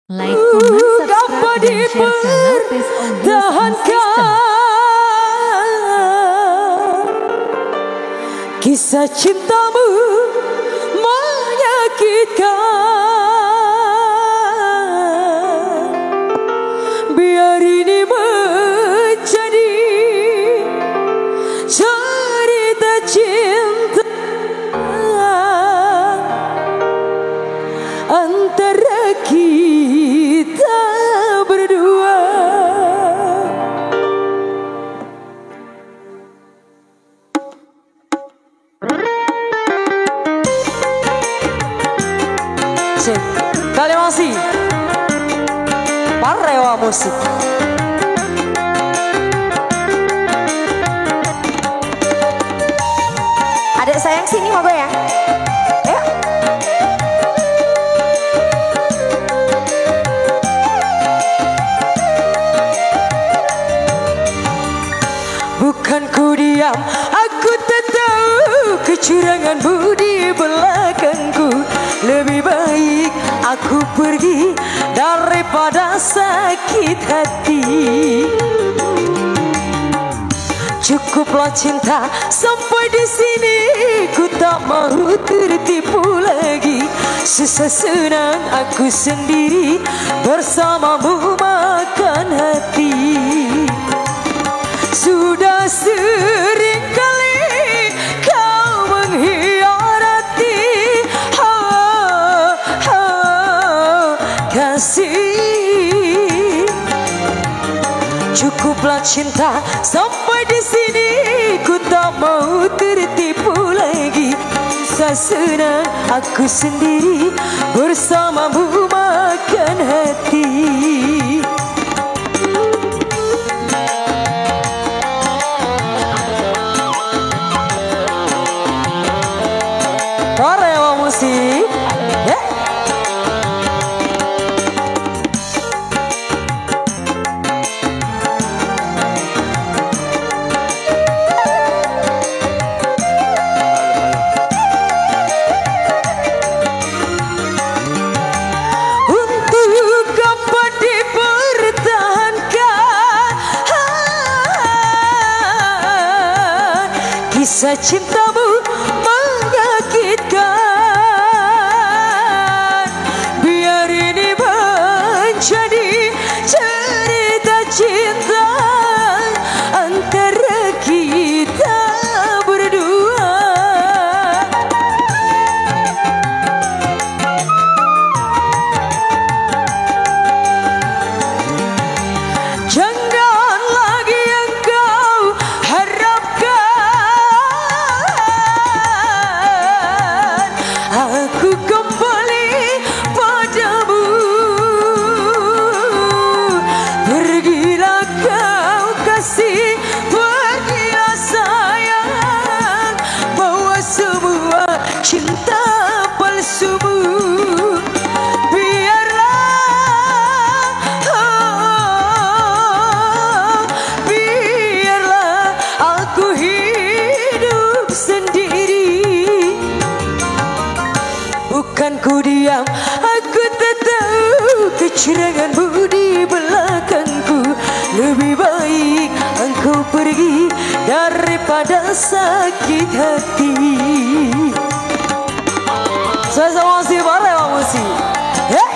Like, comment, subscribe, dan share channel Pace Audio Sound System. Kisah cintamu menyakitkan. Biar ini menjadi cerita cinta antara kita berdua. Kali masih Parewa Musik. Adek sayang sini mau gue ya. Ayo. Bukan ku diam, aku tak tahu kecuranganmu di belakangku. Lebih baik aku pergi daripada sakit hati. Cukuplah cinta sampai di sini, ku tak mau tertipu lagi. Susah senang aku sendiri bersamamu makan hati. Sudah sering kali kau mengkhianati, kasih. Cukuplah cinta sampai di sini, ku tak mau tertipu lagi. Susah senang aku sendiri bersamamu makan hati. Parewa Musik, yeah. Untuk apa dipertahankan, kisah cintamu menyakitkan. Biar ini menjadi cerita cinta antara kita berdua. Jangan lagi engkau harapkan aku kembali padamu. Pergilah kau kasih, pergilah sayang, bawa semua cinta palsumu. Biarlah aku hidup sendiri. Bukan ku diam, aku tak tahu kecuranganmu di belakangku. Lebih baik engkau pergi daripada sakit hati. Saya sama si Parewa Musik, yeah.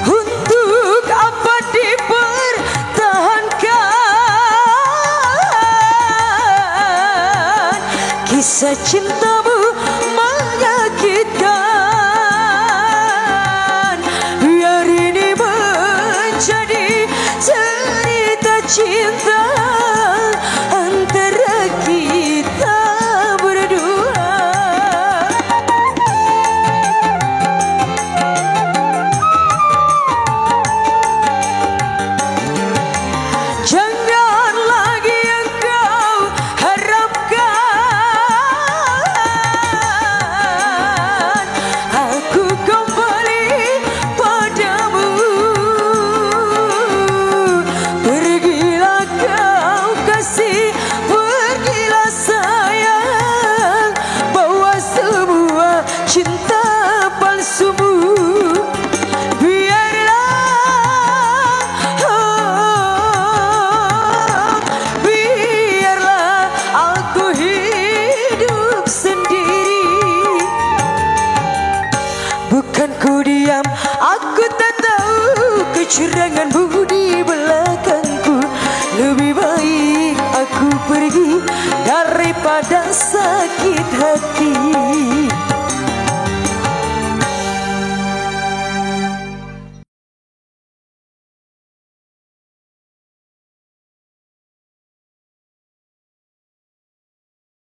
Untuk apa dipertahankan, kisah cintamu menyakitkan. Biar ini menjadi cerita cinta antara kita berdua. Jangan lagi engkau harapkan kecuranganmu di belakangku. Lebih baik aku pergi daripada sakit hati.